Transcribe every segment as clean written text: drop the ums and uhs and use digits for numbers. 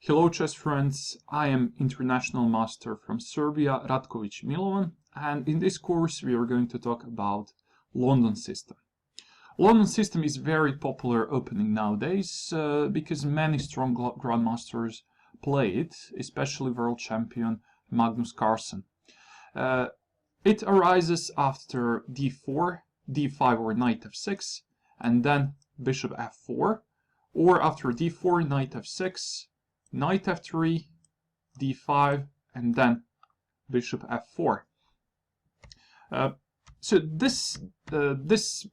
Hello chess friends, I am International Master from Serbia, Ratkovic Milovan, and in this course we are going to talk about London system. London system is very popular opening nowadays because many strong grandmasters play it, especially world champion Magnus Carlsen. It arises after d4, d5 or knight f6, and then bishop f4, or after d4, knight f6, knight f3, d5, and then bishop f4. So this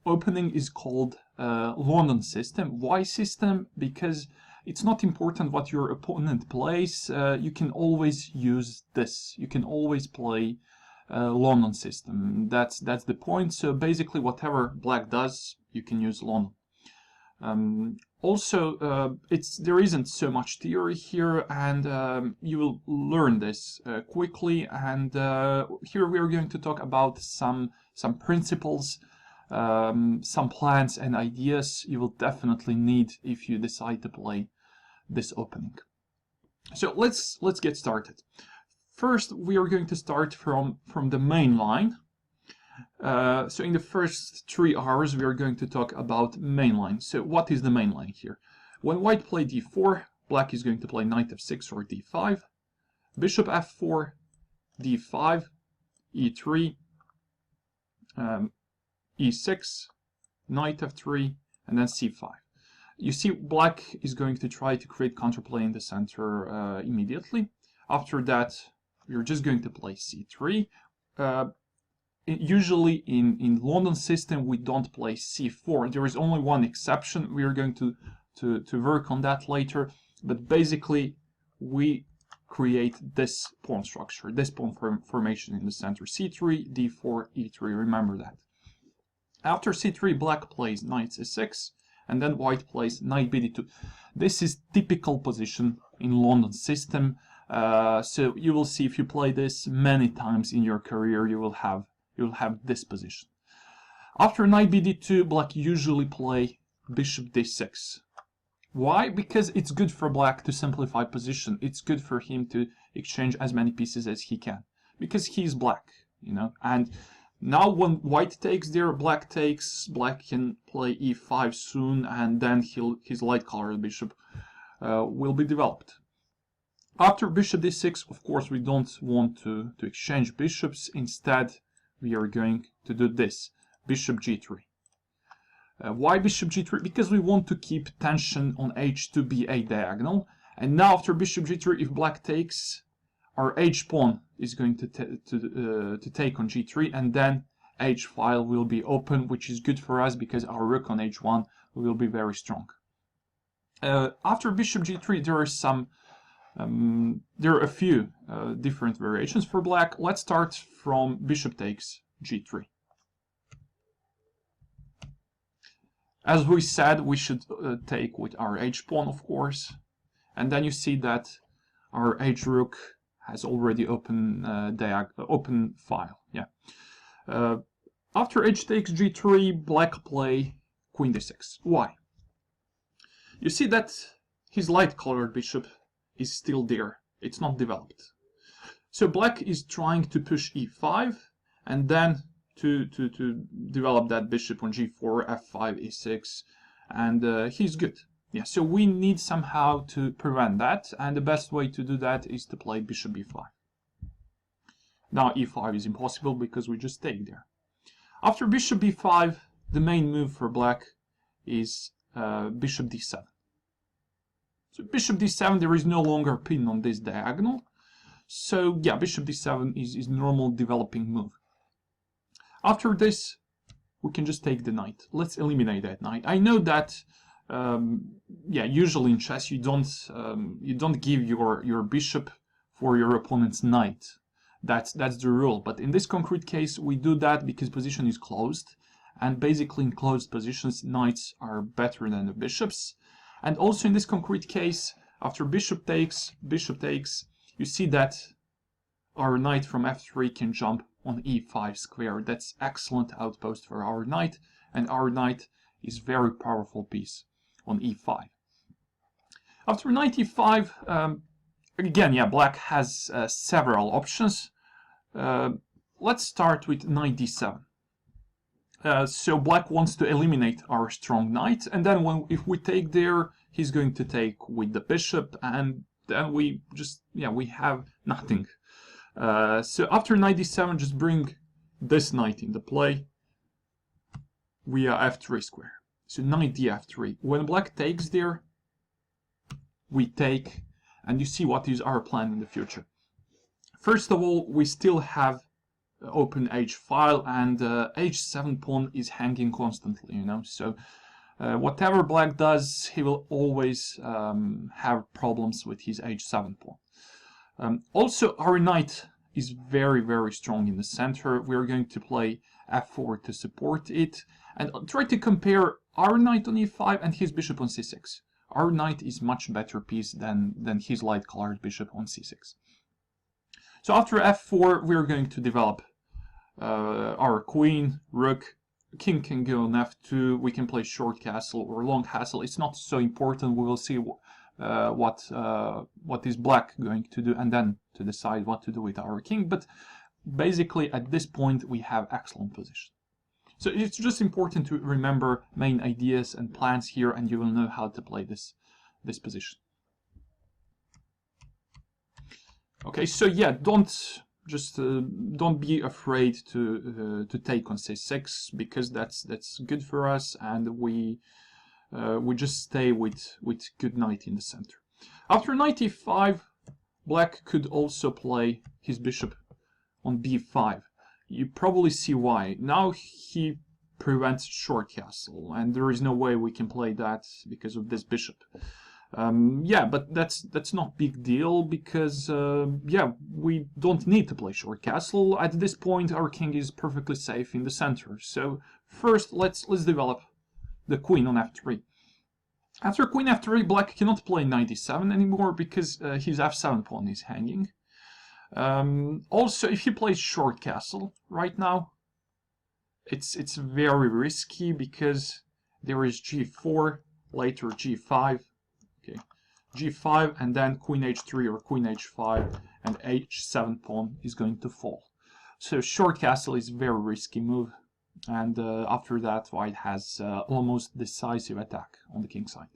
opening is called London system. Why system? Because it's not important what your opponent plays. You can always use this. You can always play London system. That's the point. So basically, whatever black does, you can use London. Also, there isn't so much theory here, and you will learn this quickly. And here we are going to talk about some principles, some plans and ideas you will definitely need if you decide to play this opening. So let's get started. First, we are going to start from the main line. So in the first 3 hours we are going to talk about main line. So what is the main line here? When white play d4, black is going to play knight f6 or d5, bishop f4, d5, e3, e6, knight f3, and then c5. You see black is going to try to create counterplay in the center immediately. After that, we're just going to play c3. Usually in London system we don't play c4. There is only one exception. We are going to work on that later, but basically we create this pawn structure, this pawn formation in the center: c3, d4, e3. Remember that. After c3, black plays knight c6, and then white plays knight bd2. This is typical position in London system. So you will see, if you play this many times in your career, you will have this position. After knight bd2, black usually play bishop d6. Why? Because it's good for black to simplify position. It's good for him to exchange as many pieces as he can, because he's black, you know. And now when white takes there, black takes, black can play e5 soon, and then his light colored bishop will be developed. After bishop d6, of course, we don't want to exchange bishops. Instead, we are going to do this: bishop g3. Why bishop g3? Because we want to keep tension on h2b8 diagonal. And now after bishop g3, if black takes, our h pawn is going to take on g3, and then h file will be open, which is good for us because our rook on h1 will be very strong. After bishop g3, there are a few different variations for black. Let's start from bishop takes g3. As we said, we should take with our h-pawn, of course. And then you see that our h-rook has already open file. Yeah. After h takes g3, black play queen d6. Why? You see that his light-colored bishop is still there. It's not developed. So black is trying to push e5 and then to develop that bishop on g4, f5, e6, and he's good. Yeah, so we need somehow to prevent that, and the best way to do that is to play bishop b5. Now e5 is impossible because we just take there. After bishop b5, the main move for black is bishop d7. So bishop d7, there is no longer a pin on this diagonal. So yeah, bishop d7 is normal developing move. After this, we can just take the knight. Let's eliminate that knight. I know that, yeah, usually in chess you don't give your bishop for your opponent's knight. That's the rule. But in this concrete case, we do that because position is closed, and basically in closed positions, knights are better than the bishops. And also in this concrete case, after bishop takes, you see that our knight from f3 can jump on e5 square. That's excellent outpost for our knight, and our knight is very powerful piece on e5. After knight e5, again, yeah, black has several options. Let's start with knight d7. So black wants to eliminate our strong knight, and then if we take there, he's going to take with the bishop, and then we just, yeah, we have nothing. So after knight d7, just bring this knight into play via f3 square. So knight d f3. When black takes there, we take, and you see what is our plan in the future. First of all, we still have open h file, and h7 pawn is hanging constantly, you know, so whatever black does, he will always have problems with his h7 pawn. Also, our knight is very, very strong in the center. We're going to play f4 to support it, and try to compare our knight on e5 and his bishop on c6. Our knight is much better piece than his light-colored bishop on c6. So after f4, we're going to develop our queen, rook, king can go on f2, we can play short castle or long castle. It's not so important. We will see what is black going to do, and then to decide what to do with our king. But basically, at this point, we have excellent position. So it's just important to remember main ideas and plans here, and you will know how to play this position. Okay, so yeah, don't be afraid to take on c6, because that's good for us, and we just stay with good knight in the center. After knight e5, black could also play his bishop on b5. You probably see why. Now he prevents short castle, and there is no way we can play that because of this bishop. Yeah, but that's not big deal, because yeah, we don't need to play short castle. At this point, our king is perfectly safe in the center. So first, let's develop the queen on f3. After queen f3, black cannot play knight e7 anymore, because his f7 pawn is hanging. Also, if he plays short castle right now, it's very risky, because there is g4, later g5, okay, g5, and then queen h3 or queen h5, and h7 pawn is going to fall. So short castle is a very risky move, and after that, white has almost decisive attack on the king side.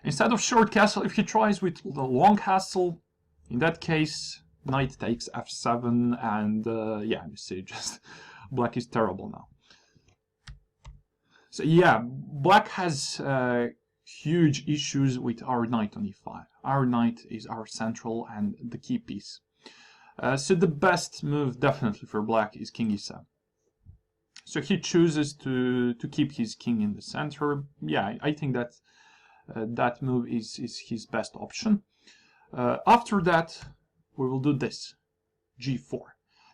Instead of short castle, if he tries with the long castle, in that case, knight takes f7, and yeah, you see, just black is terrible now. So yeah, black has huge issues with our knight on e5. Our knight is our central and the key piece. So the best move definitely for black is king e7. So he chooses to keep his king in the center. Yeah, I think that that move is his best option. After that, we will do this, g4.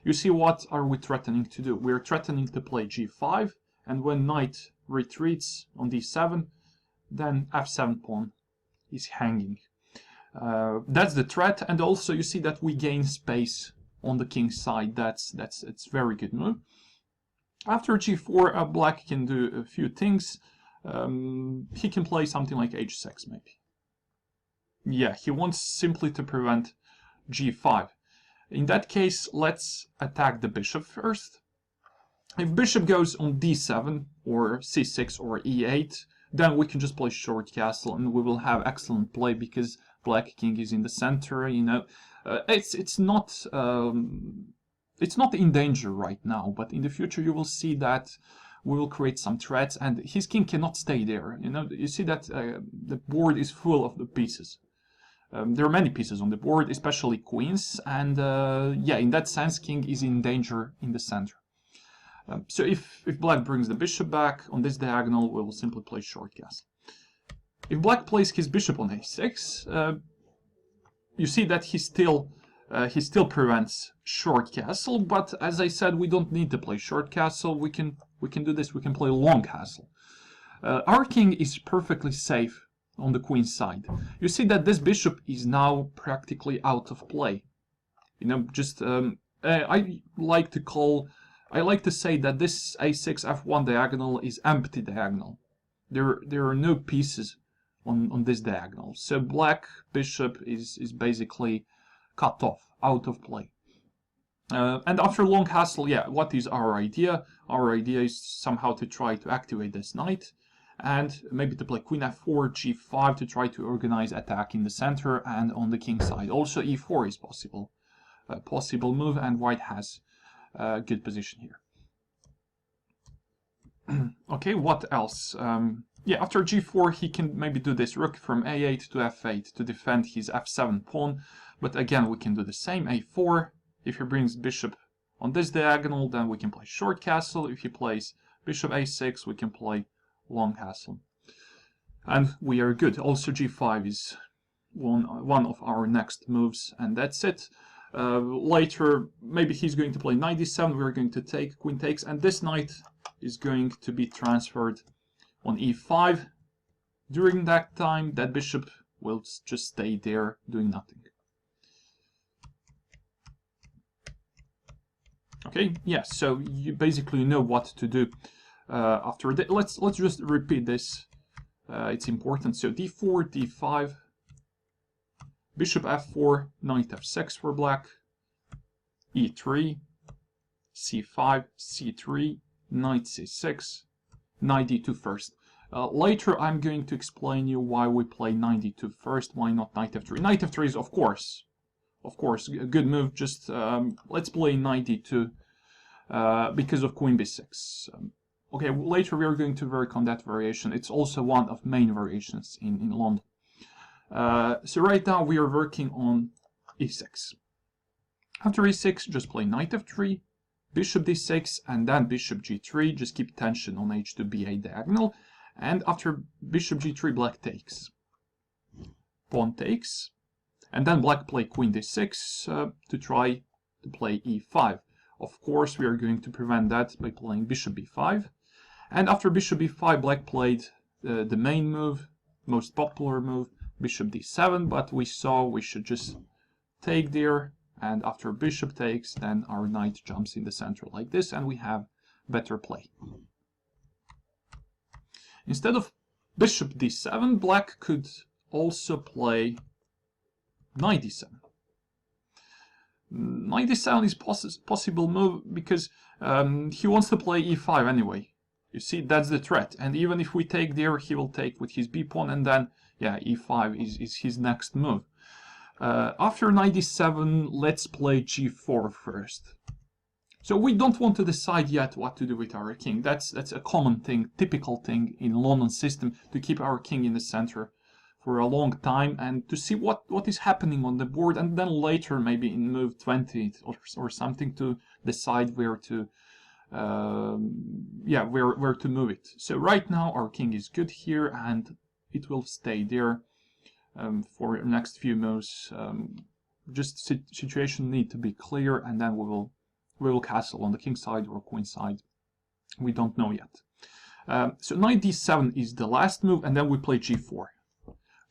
You see, what are we threatening to do? We're threatening to play g5, and when knight retreats on d7, then f7 pawn is hanging. That's the threat, and also you see that we gain space on the king's side. It's very good move. After g4, black can do a few things. He can play something like h6 maybe. Yeah, he wants simply to prevent g5. In that case, let's attack the bishop first. If bishop goes on d7 or c6 or e8, then we can just play short castle, and we will have excellent play, because black king is in the center. You know, it's not in danger right now, but in the future you will see that we will create some threats, and his king cannot stay there. You know, you see that the board is full of the pieces. There are many pieces on the board, especially queens, and yeah, in that sense, king is in danger in the center. So if black brings the bishop back on this diagonal, we will simply play short castle. If black plays his bishop on a6, you see that he still prevents short castle. But as I said, we don't need to play short castle. We can do this. We can play long castle. Our king is perfectly safe on the queen side. You see that this bishop is now practically out of play. You know, just I like to say that this a6 f1 diagonal is empty diagonal. There are no pieces on this diagonal. So black bishop is basically cut off, out of play. And after long castle, yeah, what is our idea? Our idea is somehow to try to activate this knight, and maybe to play queen f4, g5 to try to organize attack in the center and on the king side. Also e4 is possible, possible move, and white has a good position here. Okay, what else? Yeah, after g4 he can maybe do this rook from a8 to f8 to defend his f7 pawn, but again we can do the same, a4. If he brings bishop on this diagonal, then we can play short castle. If he plays bishop a6, we can play long castle. And we are good. Also g5 is one of our next moves, and that's it. Later, maybe he's going to play knight d7, we're going to take, queen takes, and this knight is going to be transferred on e5. During that time, that bishop will just stay there doing nothing. Okay, yeah, so you basically know what to do after that. Let's just repeat this. It's important. So d4, d5, bishop f4, knight f6 for black, e3, c5, c3, knight c6, knight d2 first. Later I'm going to explain you why we play knight d2 first, why not knight f3. Knight f3 is of course, a good move. Just let's play knight d2 because of queen b6. Okay, later we are going to work on that variation. It's also one of main variations in London. So right now we are working on e6. After e6, just play knight f3, bishop d6, and then bishop g3. Just keep tension on h2 b8 diagonal. And after bishop g3, black takes. Pawn takes. And then black play queen d6 to try to play e5. Of course, we are going to prevent that by playing bishop b5. And after bishop b5, black played the main move, most popular move, bishop d7, but we saw we should just take there, and after bishop takes, then our knight jumps in the center like this, and we have better play. Instead of bishop d7, black could also play knight d7. Knight d7 is possible move because he wants to play e5 anyway. You see, that's the threat, and even if we take there, he will take with his b pawn, and then yeah, e5 is his next move. After knight d7, let's play g4 first. So we don't want to decide yet what to do with our king. That's a common thing, typical thing in London system, to keep our king in the center for a long time and to see what is happening on the board, and then later maybe in move 20 or something to decide where to where to move it. So right now our king is good here, and it will stay there for the next few moves. Just situation need to be clear, and then we will castle on the king side or queen side. We don't know yet. So knight d7 is the last move, and then we play g4.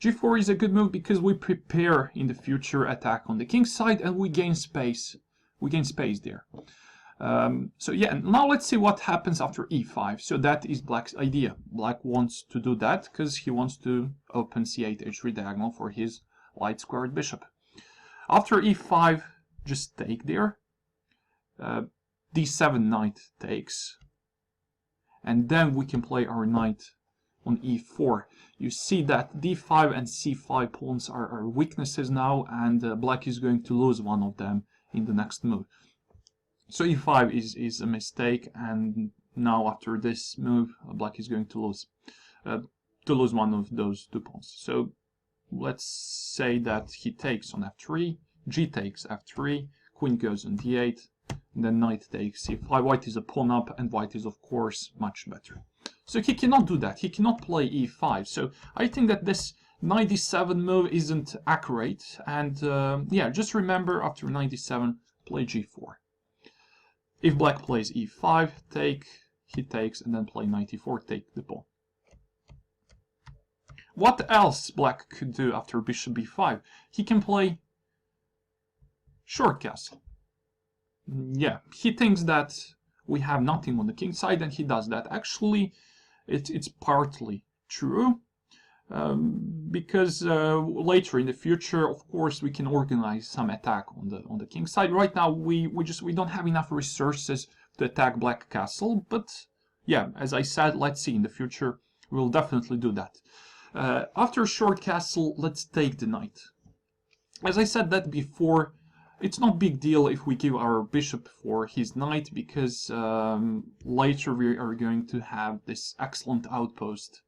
G4 is a good move because we prepare in the future attack on the king side, and we gain space. We gain space there. So yeah, now let's see what happens after e5. So that is black's idea. Black wants to do that because he wants to open c8 h3 diagonal for his light squared bishop. After e5, just take there. d7 knight takes, and then we can play our knight on e4. You see that d5 and c5 pawns are weaknesses now, and black is going to lose one of them in the next move. So e5 is a mistake, and now after this move, black is going to lose one of those two pawns. So let's say that he takes on f3, g takes f3, queen goes on d8, and then knight takes c5. White is a pawn up, and white is of course much better. So he cannot do that. He cannot play e5. So I think that this knight d7 move isn't accurate. And yeah, just remember after knight d7, play g4. If black plays e5, take, he takes, and then play knight e4, take the pawn. What else black could do after bishop b5? He can play short castle. Yeah, he thinks that we have nothing on the king side, and he does that. Actually, it's partly true. because later in the future, of course, we can organize some attack on the king side. Right now, we don't have enough resources to attack Black Castle, but yeah, as I said, let's see in the future. We'll definitely do that. After a short castle, let's take the knight. As I said that before, it's not big deal if we give our bishop for his knight, because later we are going to have this excellent outpost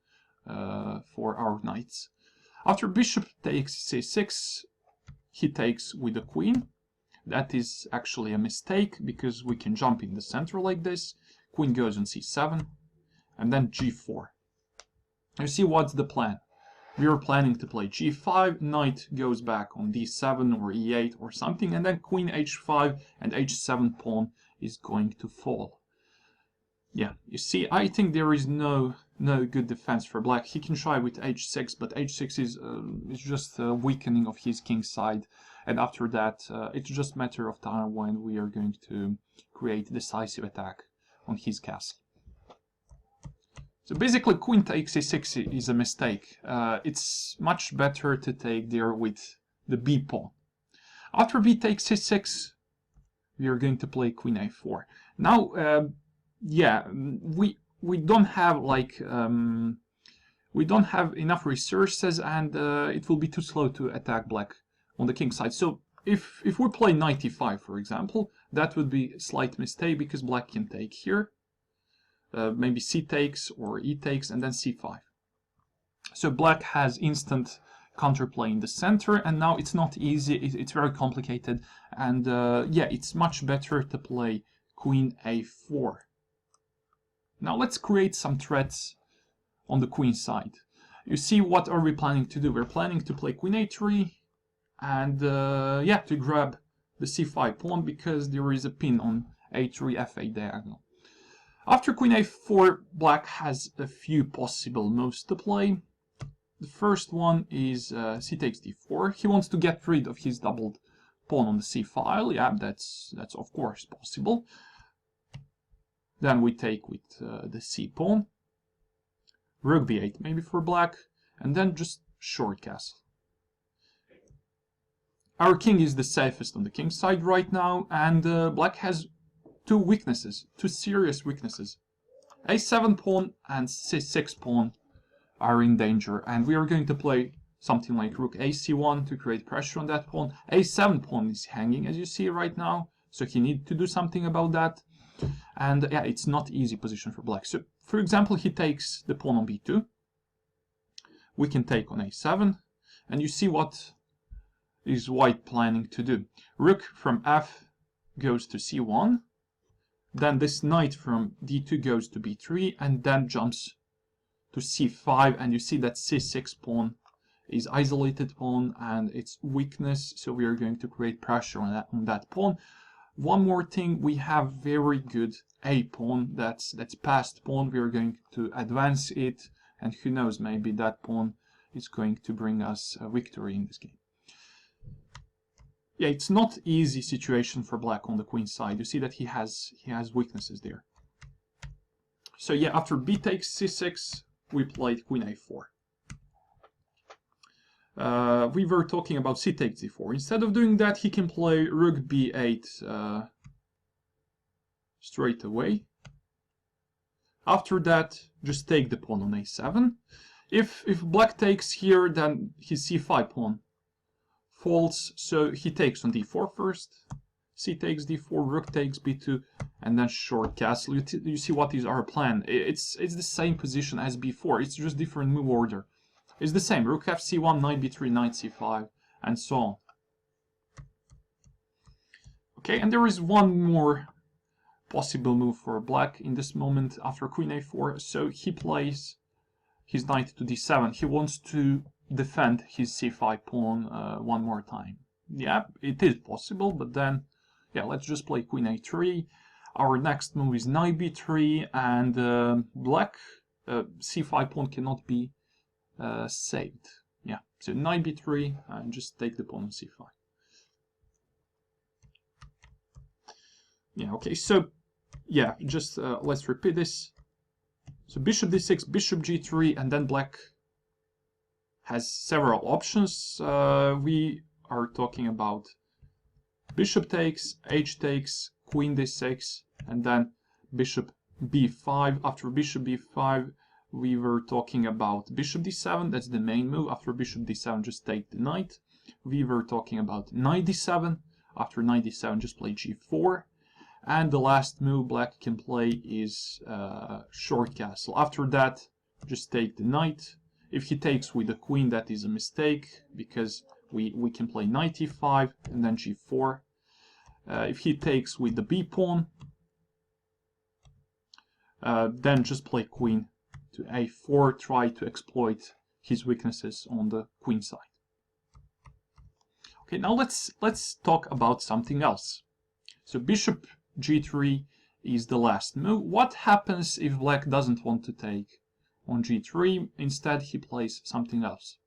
for our knights. After bishop takes c6, he takes with the queen. That is actually a mistake, because we can jump in the center like this. Queen goes on c7, and then g4. You see what's the plan. We are planning to play g5, knight goes back on d7 or e8 or something, and then queen h5 and h7 pawn is going to fall. Yeah, you see, I think there is no good defense for black. He can try with h6, but h6 is just a weakening of his king side, and after that it's just a matter of time when we are going to create decisive attack on his castle. So basically, queen takes a6 is a mistake. It's much better to take there with the b pawn. After b takes c6, we are going to play queen a4. Now, yeah, we don't have like we don't have enough resources, and it will be too slow to attack black on the king side. So if we play knight e5, for example, that would be a slight mistake, because black can take here. Maybe c takes or e takes, and then c5. So black has instant counterplay in the center, and now it's not easy, it's very complicated, and yeah, it's much better to play queen a4. Now let's create some threats on the queen side. You see, what are we planning to do? We're planning to play queen a3, and yeah, to grab the c5 pawn, because there is a pin on a3 f8 diagonal. After queen a4, black has a few possible moves to play. The first one is c takes d4. He wants to get rid of his doubled pawn on the c file. Yeah, that's of course possible. Then we take with the c pawn. Rook b8 maybe for black, and then just short castle. Our king is the safest on the king side right now, and black has two serious weaknesses. a7 pawn and c6 pawn are in danger, and we are going to play something like rook ac1 to create pressure on that pawn. a7 pawn is hanging, as you see right now, so he needs to do something about that. And yeah, it's not easy position for black. So for example, he takes the pawn on b2. We can take on a7, and you see what is white planning to do. Rook from f goes to c1. Then this knight from d2 goes to b3, and then jumps to c5, and you see that c6 pawn is isolated pawn and its weakness, so we are going to create pressure on that pawn. One more thing, we have very good a pawn, that's passed pawn. We are going to advance it, and who knows, maybe that pawn is going to bring us a victory in this game. Yeah, it's not easy situation for black on the queen side. You see that he has weaknesses there. So yeah, after b takes c6, we played queen a4. We were talking about c takes d4. Instead of doing that, he can play rook b8 straight away. After that, just take the pawn on a7. If black takes here, then his c5 pawn falls, so he takes on d4 first. C takes d4, rook takes b2, and then short castle. You see what is our plan. It's the same position as before, it's just different move order. It's the same, rook fc1, knight b3, knight c5, and so on. Okay, and there is one more possible move for black in this moment after queen a4. So he plays his knight to d7. He wants to defend his c5 pawn one more time. Yeah, it is possible, but then, yeah, let's just play queen a3. Our next move is knight b3, and black c5 pawn cannot be saved. Yeah, so knight b3, and just take the pawn on c5. Yeah, okay, so, yeah, just let's repeat this. So bishop d6, bishop g3, and then black has several options. We are talking about bishop takes, h takes, queen d6, and then bishop b5. After bishop b5, we were talking about bishop d7. That's the main move. After bishop d7, just take the knight. We were talking about knight d7. After knight d7, just play g4. And the last move black can play is short castle. After that, just take the knight. If he takes with the queen, that is a mistake, because we can play knight e5 and then g4. If he takes with the b pawn, then just play queen to a4, try to exploit his weaknesses on the queen side. Okay, now let's talk about something else. So bishop g3 is the last move. What happens if black doesn't want to take on g3? Instead, he plays something else.